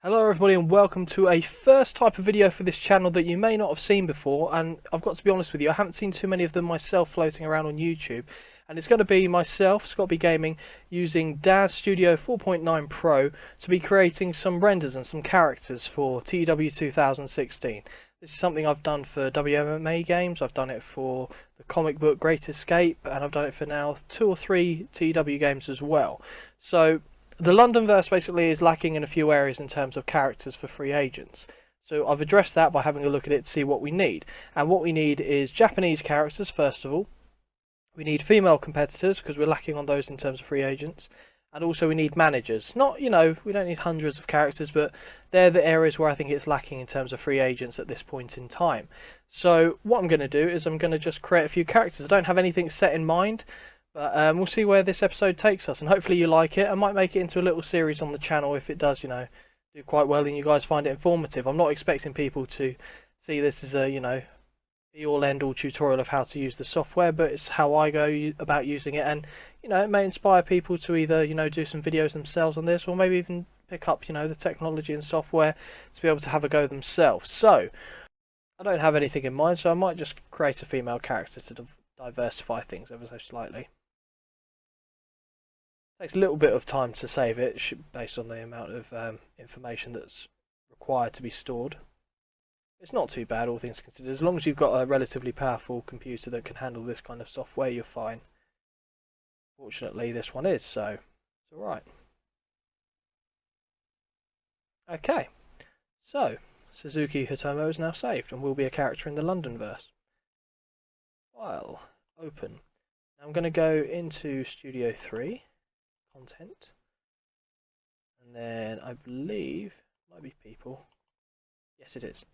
Hello everybody and welcome to a first type of video for this channel that you may not have seen before, and I've got to be honest with you, I haven't seen too many of them myself floating around on YouTube, and it's going to be myself, ScottBGaming, using DAZ Studio 4.9 Pro to be creating some renders and some characters for TEW 2016. This is something I've done for WMMA games, I've done it for the comic book Great Escape, and I've done it for now 2 or 3 TEW games as well. So the Londonverse basically is lacking in a few areas in terms of characters for free agents. So I've addressed that by having a look at it to see what we need. And what we need is Japanese characters, first of all. We need female competitors, because we're lacking on those in terms of free agents. And also we need managers. Not, we don't need hundreds of characters, but they're the areas where I think it's lacking in terms of free agents at this point in time. So what I'm going to do is I'm going to just create a few characters. I don't have anything set in mind. But we'll see where this episode takes us, and hopefully you like it. I might make it into a little series on the channel if it does, do quite well and you guys find it informative. I'm not expecting people to see this as a, be-all end-all tutorial of how to use the software, but it's how I go about using it, and, it may inspire people to either, do some videos themselves on this, or maybe even pick up, the technology and software to be able to have a go themselves. So, I don't have anything in mind, so I might just create a female character to diversify things ever so slightly. Takes a little bit of time to save it based on the amount of information that's required to be stored. It's not too bad, all things considered. As long as you've got a relatively powerful computer that can handle this kind of software, you're fine. Fortunately, this one is, so it's alright. Okay, so Suzuki Hitomo is now saved and will be a character in the Londonverse. File, open. Now I'm going to go into Studio 3. Content, and then I believe it might be people. Yes, it is.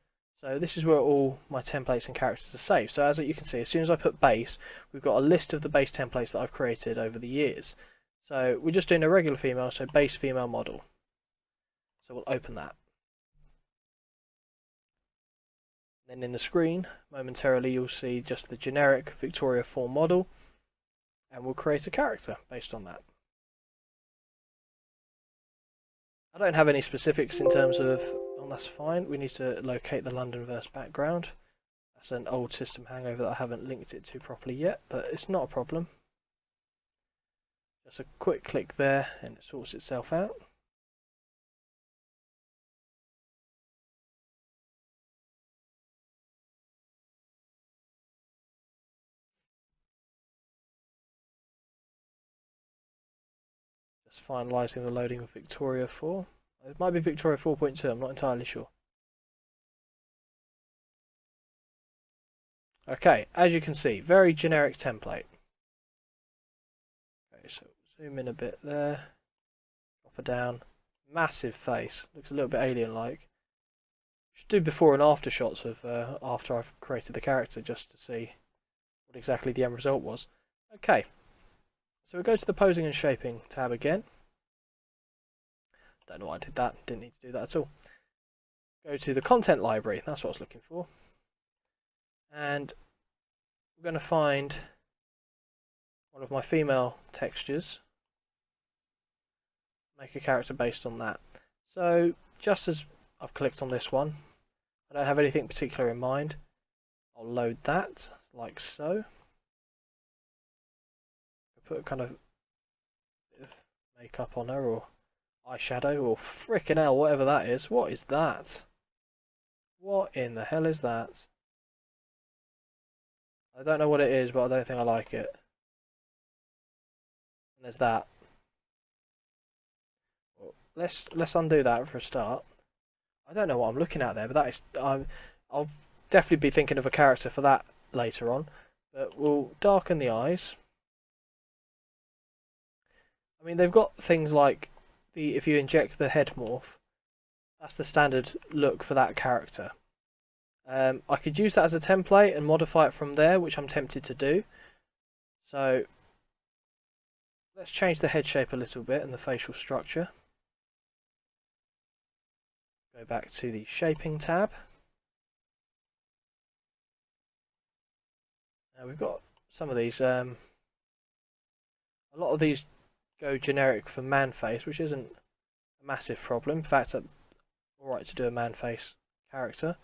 So this is where all my templates and characters are saved. So as you can see, as soon as I put base, we've got a list of the base templates that I've created over the years. So we're just doing a regular female, so base female model. So we'll open that. Then in the screen, momentarily, you'll see just the generic Victoria 4 model, and we'll create a character based on that. I don't have any specifics in terms of, that's fine, we need to locate the Londonverse background. That's an old system hangover that I haven't linked it to properly yet, but it's not a problem. Just a quick click there and it sorts itself out. Just finalising the loading of Victoria 4. It might be Victoria 4.2, I'm not entirely sure. Okay, as you can see, very generic template. Okay, so zoom in a bit there. Drop it down. Massive face. Looks a little bit alien-like. Should do before and after shots of after I've created the character, just to see what exactly the end result was. Okay, so we go to the posing and shaping tab again. Don't know why I did that, didn't need to do that at all. Go to the content library, that's what I was looking for. And we're going to find one of my female textures. Make a character based on that. So just as I've clicked on this one, I don't have anything particular in mind. I'll load that like so. Put kind of bit of makeup on her, or eyeshadow, or frickin' hell, whatever that is. What is that? What in the hell is that? I don't know what it is, but I don't think I like it. And there's that. Well, let's undo that for a start. I don't know what I'm looking at there, but that is I'll definitely be thinking of a character for that later on. But we'll darken the eyes. I mean, they've got things like if you inject the head morph, that's the standard look for that character. I could use that as a template and modify it from there, which I'm tempted to do. So let's change the head shape a little bit and the facial structure. Go back to the shaping tab. Now we've got some of these, a lot of these go generic for man face, which isn't a massive problem. In fact, Alright to do a man face character.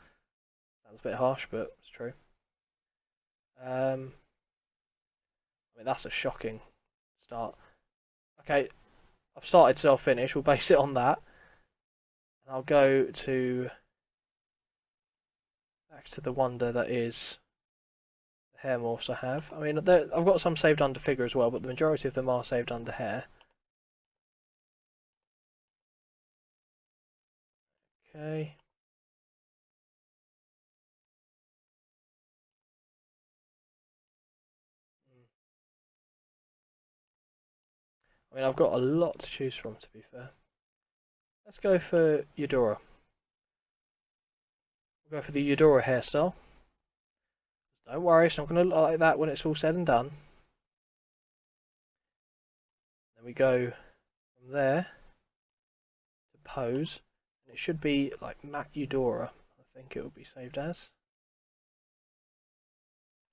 Sounds a bit harsh, but it's true. I mean, that's a shocking start. Okay, I've started self-finish. We'll base it on that. And I'll go to back to the wonder that is the hair morphs I have. I mean, I've got some saved under figure as well, but the majority of them are saved under hair. Okay. I mean, I've got a lot to choose from, to be fair. Let's go for Eudora. We'll go for the Eudora hairstyle. Don't worry, it's not going to look like that when it's all said and done. Then we go from there to pose. And it should be like Matte Eudora. I think it will be saved as.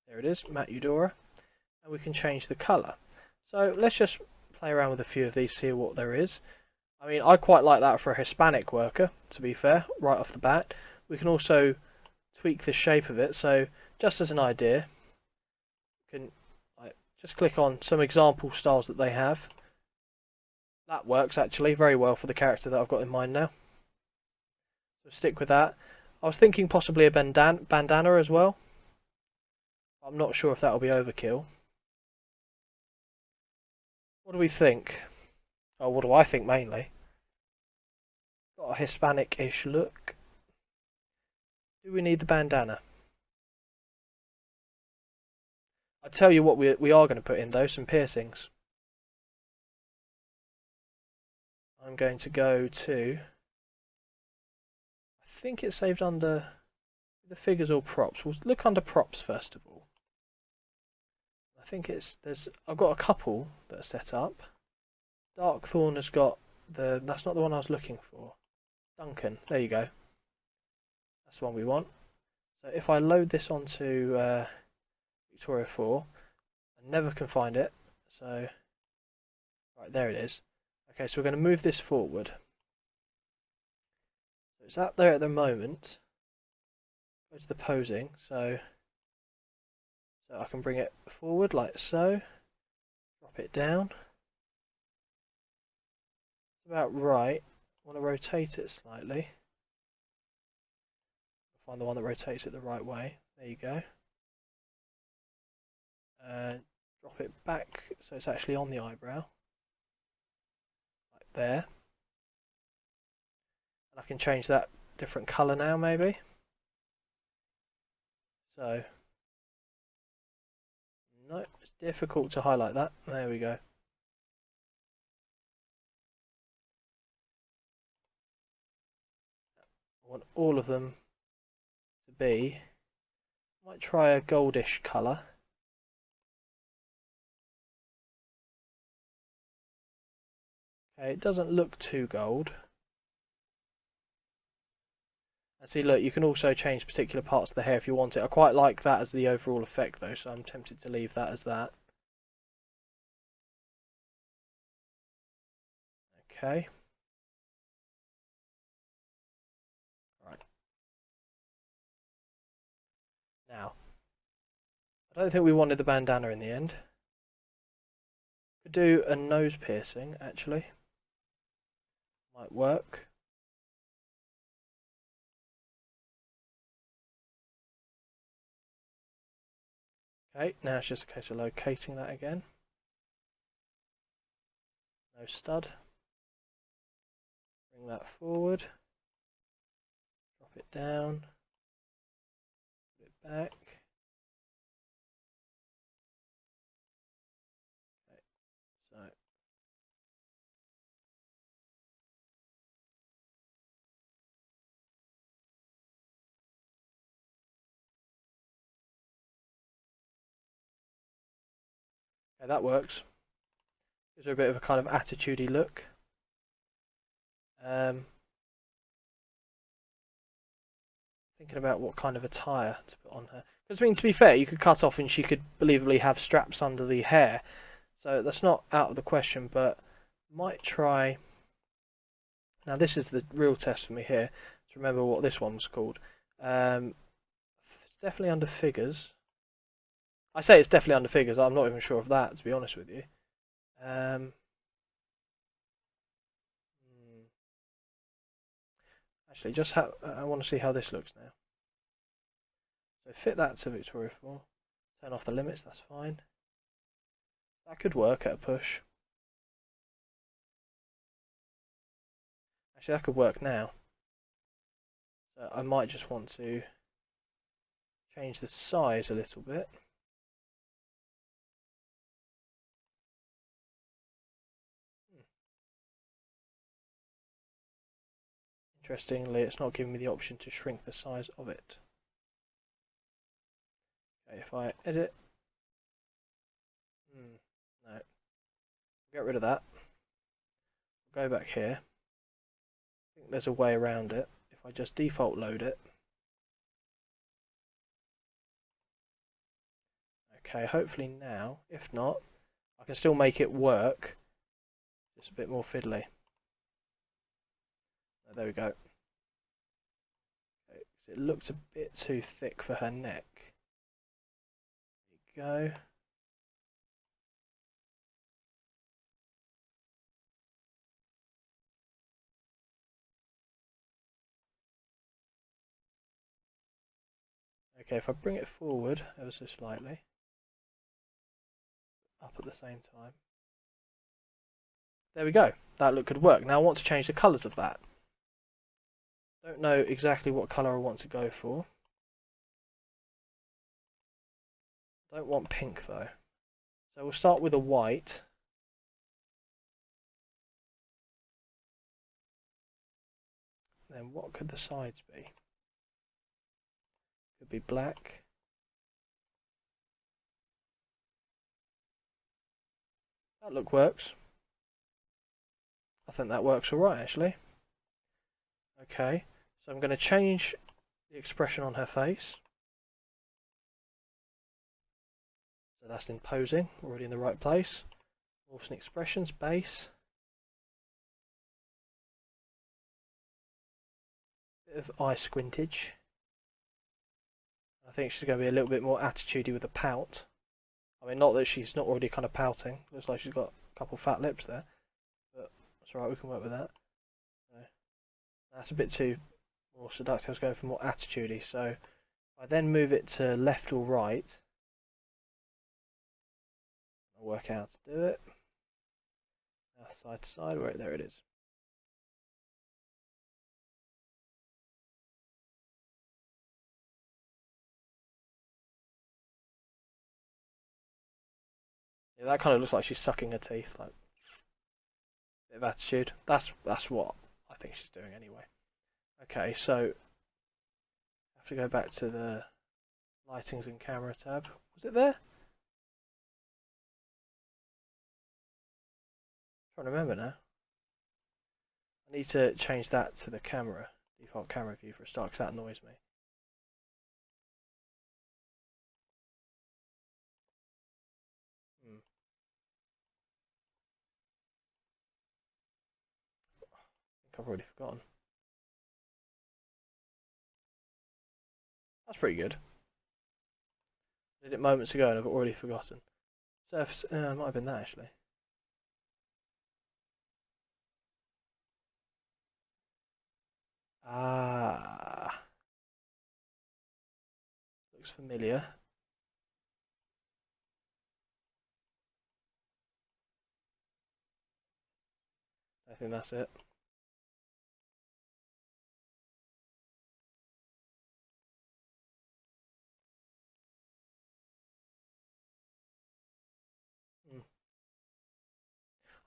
There it is, Matte Eudora. And we can change the colour. So let's just play around with a few of these, see what there is. I mean, I quite like that for a Hispanic worker, to be fair, right off the bat. We can also tweak the shape of it, so just as an idea, you can just click on some example styles that they have. That works actually very well for the character that I've got in mind now. So stick with that. I was thinking possibly a bandana as well. I'm not sure if that will be overkill. What do we think? Oh, what do I think mainly? Got a Hispanic-ish look. Do we need the bandana? I tell you what, we are going to put in though, some piercings. I'm going to go to, I think it's saved under the figures or props. We'll look under props first of all. I think I've got a couple that are set up. Darkthorn has got that's not the one I was looking for. Duncan, there you go. That's the one we want. So if I load this onto Victoria 4, I never can find it. So, right, there it is. Okay, so we're going to move this forward. So it's up there at the moment. Go to the posing, so I can bring it forward like so. Drop it down. It's about right. I want to rotate it slightly. Find the one that rotates it the right way. There you go. Drop it back so it's actually on the eyebrow. Like there. And I can change that different colour now maybe. So, no, it's difficult to highlight that. There we go. I want all of them to be, might try a goldish colour. Okay, it doesn't look too gold. And see, look, you can also change particular parts of the hair if you want it. I quite like that as the overall effect though, so I'm tempted to leave that as that. Okay. Right. Now, I don't think we wanted the bandana in the end. Could do a nose piercing, actually. Might work. Okay, now it's just a case of locating that again. No stud. Bring that forward. Drop it down. Put it back. Okay, so okay, that works. Gives her a bit of a kind of attitudey look. Thinking about what kind of attire to put on her. Because, I mean, to be fair, you could cut off and she could believably have straps under the hair. So that's not out of the question, but might try Now this is the real test for me here, to remember what this one was called. It's definitely under figures. I say it's definitely under figures, I'm not even sure of that, to be honest with you. Actually, I want to see how this looks now. So fit that to Victoria 4. Turn off the limits, that's fine. That could work at a push. Actually, that could work now. So I might just want to change the size a little bit. Interestingly, it's not giving me the option to shrink the size of it. Okay, if I edit, no, get rid of that. Go back here. I think there's a way around it. If I just default load it. Okay, hopefully now, if not, I can still make it work. Just a bit more fiddly. Oh, there we go. Okay, so it looks a bit too thick for her neck. There we go. Okay, if I bring it forward ever so slightly, up at the same time. There we go. That look could work. Now I want to change the colours of that. Don't know exactly what colour I want to go for. Don't want pink though. So we'll start with a white. Then what could the sides be? Could be black. That look works. I think that works alright actually. Okay, so I'm going to change the expression on her face. So that's in posing, already in the right place. Morphs and expressions, base. Bit of eye squintage. I think she's going to be a little bit more attitudey with a pout. I mean, not that she's not already kind of pouting. Looks like she's got a couple fat lips there. But that's alright, we can work with that. So, that's a bit too more seductive. I was going for more attitudey. So I then move it to left or right. I'll work out how to do it. Side to side, where there it is. Yeah, that kind of looks like she's sucking her teeth, like bit of attitude. That's what I think she's doing anyway. Okay, so I have to go back to the lightings and camera tab. Was it there? I'm trying to remember now. I need to change that to the camera, default camera view for a start, because that annoys me. I think I've already forgotten. That's pretty good. I did it moments ago and I've already forgotten. Surface, might have been that actually. Ah, looks familiar. I think that's it.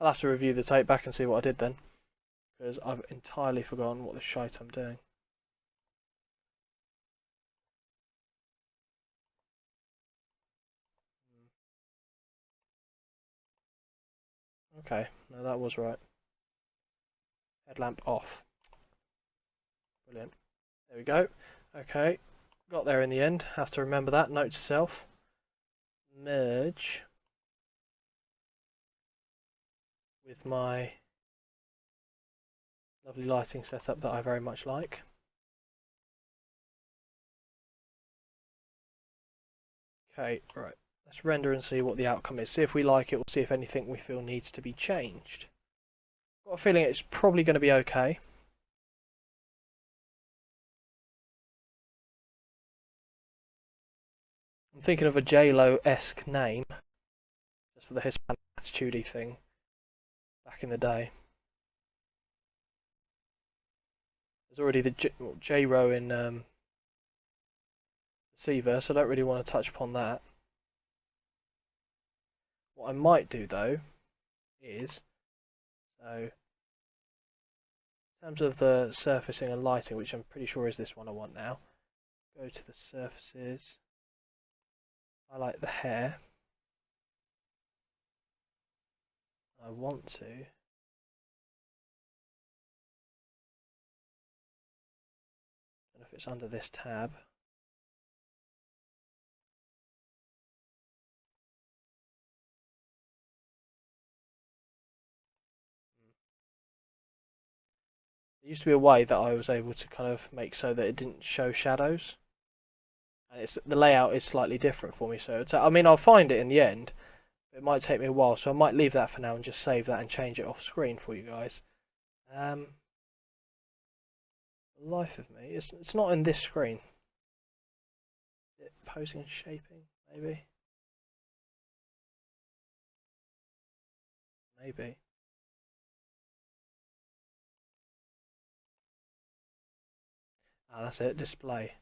I'll have to review the tape back and see what I did then, because I've entirely forgotten what the shite I'm doing. Okay, no, that was right. Headlamp off. Brilliant. There we go. Okay, got there in the end. Have to remember that. Note to self. Merge with my Lovely lighting setup that I very much like. Okay, right. Let's render and see what the outcome is. See if we like it, or see if anything we feel needs to be changed. Got a feeling it's probably going to be okay. I'm thinking of a J-Lo-esque name, just for the Hispanic attitude-y thing back in the day. There's already the J-Ro in the C-verse, so I don't really want to touch upon that. What I might do though is, so in terms of the surfacing and lighting, which I'm pretty sure is this one I want now, go to the surfaces, highlight the hair. I want to don't know if it's under this tab. There used to be a way that I was able to kind of make so that it didn't show shadows, and the layout is slightly different for me. So I mean, I'll find it in the end. But it might take me a while, so I might leave that for now and just save that and change it off screen for you guys. The life of me, it's not in this screen. Is it posing and shaping, maybe? Maybe. Ah, that's it, display.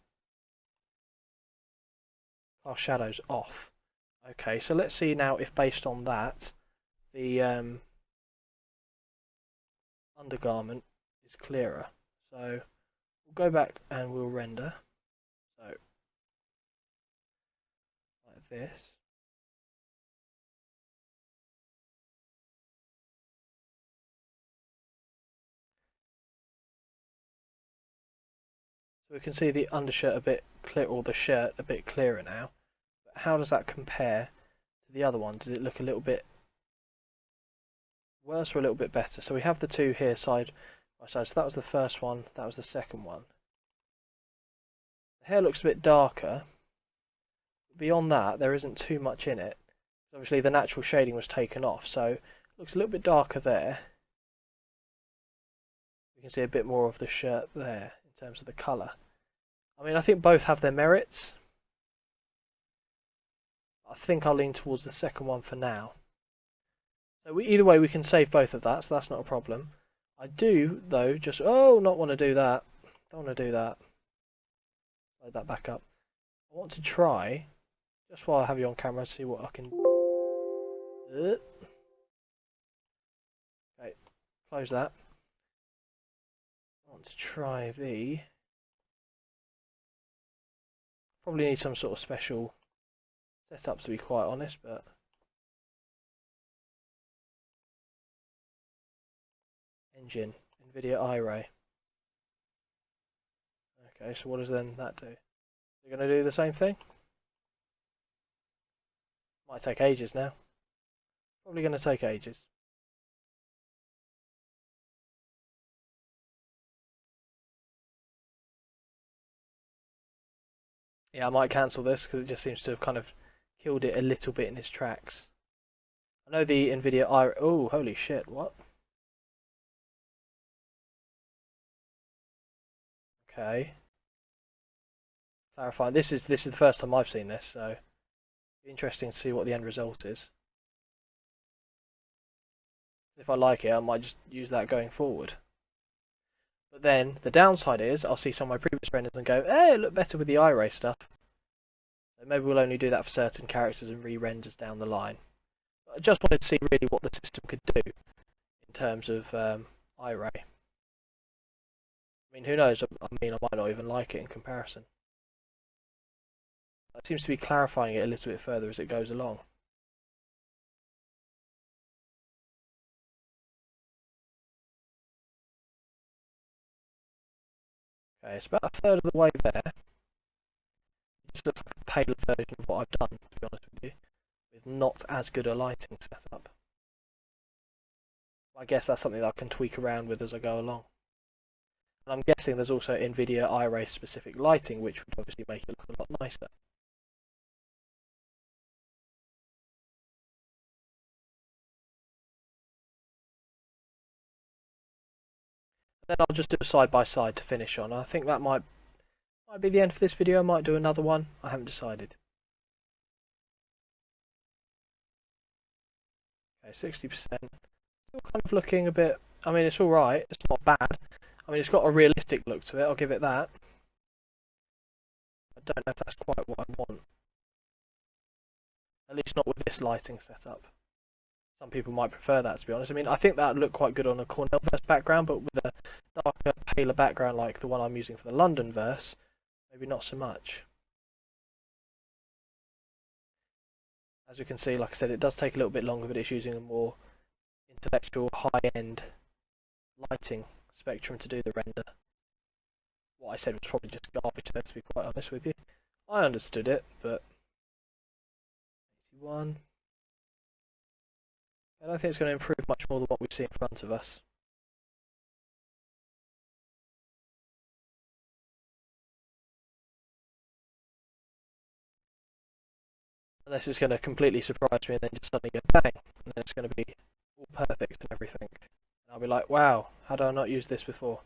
Cast shadows off. Okay, so let's see now if based on that, the undergarment is clearer. So we'll go back and we'll render. So like this. So we can see the undershirt a bit clear, or the shirt a bit clearer now. But how does that compare to the other one? Does it look a little bit worse or a little bit better? So we have the two here side by side. So that was the first one, that was the second one. The hair looks a bit darker. Beyond that, there isn't too much in it. Obviously the natural shading was taken off, so it looks a little bit darker there. You can see a bit more of the shirt there in terms of the colour. I mean, I think both have their merits. I think I'll lean towards the second one for now. So either way, we can save both of that, so that's not a problem. I do, though, just not want to do that. Don't want to do that. Load that back up. I want to try, just while I have you on camera, see what I can. Okay, close that. I want to try the. Probably need some sort of special setup to be quite honest, but engine, NVIDIA iRay. Okay, so what does then that do? You're going to do the same thing? Might take ages now. Probably going to take ages. Yeah, I might cancel this because it just seems to have kind of killed it a little bit in its tracks. I know the NVIDIA iRay. Oh, holy shit! What? Okay. Clarify. This is the first time I've seen this, so interesting to see what the end result is. If I like it, I might just use that going forward. But then the downside is I'll see some of my previous renders and go, hey, it looked better with the iRay stuff. So maybe we'll only do that for certain characters and re-renders down the line. But I just wanted to see really what the system could do in terms of iRay. I mean, who knows? I mean, I might not even like it in comparison. It seems to be clarifying it a little bit further as it goes along. Okay, it's about a third of the way there. It just looks like a paler version of what I've done, to be honest with you, with not as good a lighting setup. I guess that's something that I can tweak around with as I go along. And I'm guessing there's also NVIDIA iRay specific lighting, which would obviously make it look a lot nicer. Then I'll just do a side by side to finish on. I think that might be the end for this video. I might do another one. I haven't decided. Okay, 60%. Still kind of looking a bit. I mean, it's all right. It's not bad. I mean, it's got a realistic look to it. I'll give it that. I don't know if that's quite what I want. At least not with this lighting setup. Some people might prefer that, to be honest. I mean, I think that would look quite good on a Cornell verse background, but with a darker, paler background like the one I'm using for the London verse, maybe not so much. As you can see, like I said, it does take a little bit longer, but it's using a more intellectual, high-end lighting spectrum to do the render. What I said was probably just garbage, let's be quite honest with you. I understood it, but 81. I don't think it's going to improve much more than what we see in front of us. Unless it's going to completely surprise me and then just suddenly go bang, and then it's going to be all perfect and everything. And I'll be like, wow, how did I not use this before?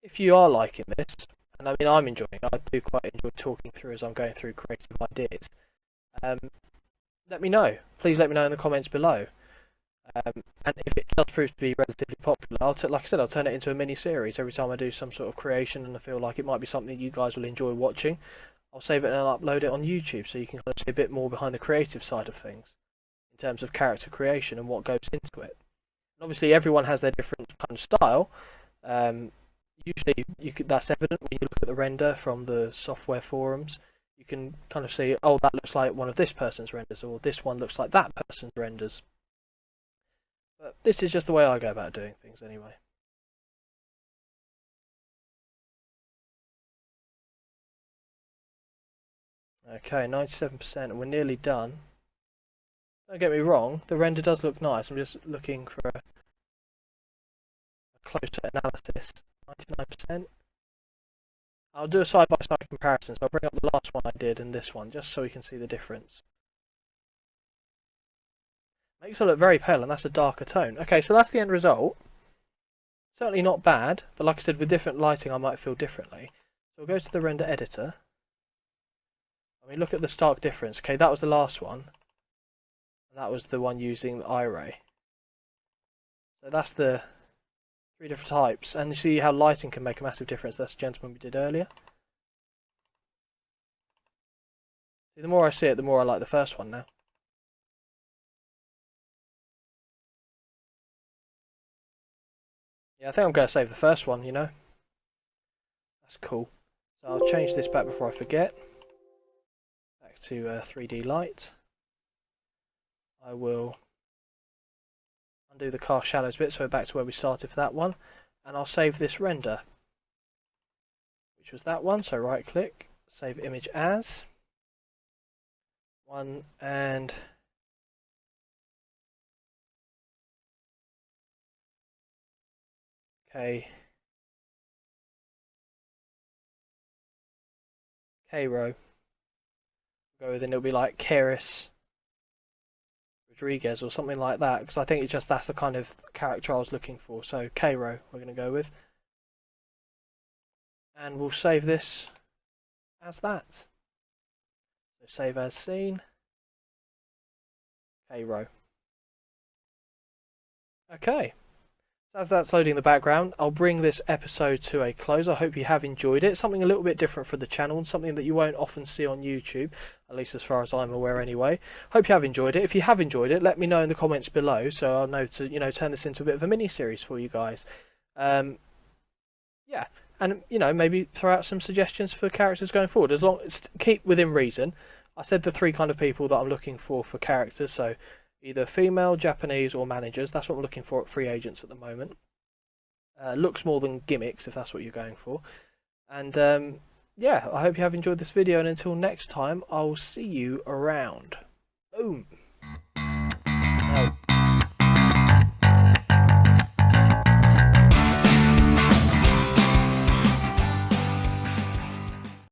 If you are liking this, and I mean I'm enjoying it, I do quite enjoy talking through as I'm going through creative ideas, let me know. Please let me know in the comments below. And if it does prove to be relatively popular, like I said, I'll turn it into a mini-series every time I do some sort of creation and I feel like it might be something you guys will enjoy watching. I'll save it and I'll upload it on YouTube so you can kind of see a bit more behind the creative side of things in terms of character creation and what goes into it. And obviously everyone has their different kind of style. Usually that's evident when you look at the render from the software forums. You can kind of see, oh, that looks like one of this person's renders, or this one looks like that person's renders. But this is just the way I go about doing things anyway. Okay, 97%, and we're nearly done. Don't get me wrong, the render does look nice. I'm just looking for a closer analysis. 99%. I'll do a side-by-side comparison, so I'll bring up the last one I did and this one, just so we can see the difference. Makes it look very pale, and that's a darker tone. Okay, so that's the end result. Certainly not bad, but like I said, with different lighting I might feel differently. So we'll go to the render editor. I mean, look at the stark difference. Okay, that was the last one. And that was the one using the iRay. So that's the 3 different types, and you see how lighting can make a massive difference. That's the gentleman we did earlier. See, the more I see it, the more I like the first one now. Yeah, I think I'm going to save the first one, you know. That's cool. So I'll change this back before I forget. Back to 3D light. I will undo the cast shadows bit, so we're back to where we started for that one. And I'll save this render, which was that one. So right click, save image as. One and K row. Go with, and it'll be like Keris Rodriguez or something like that, because I think it's just that's the kind of character I was looking for. So K row we're going to go with, and we'll save this as that. So save as scene, K row. Okay. As that's loading the background, I'll bring this episode to a close. I hope you have enjoyed it. Something a little bit different for the channel and something that you won't often see on YouTube, at least as far as I'm aware anyway. Hope you have enjoyed it. If you have enjoyed it, let me know in the comments below so I'll know to, you know, turn this into a bit of a mini-series for you guys. Yeah, and, you know, maybe throw out some suggestions for characters going forward. As long as keep within reason. I said the 3 kind of people that I'm looking for characters, so either female, Japanese, or managers. That's what I'm looking for at free agents at the moment. Looks more than gimmicks, if that's what you're going for. And yeah, I hope you have enjoyed this video, and until next time, I'll see you around. Boom.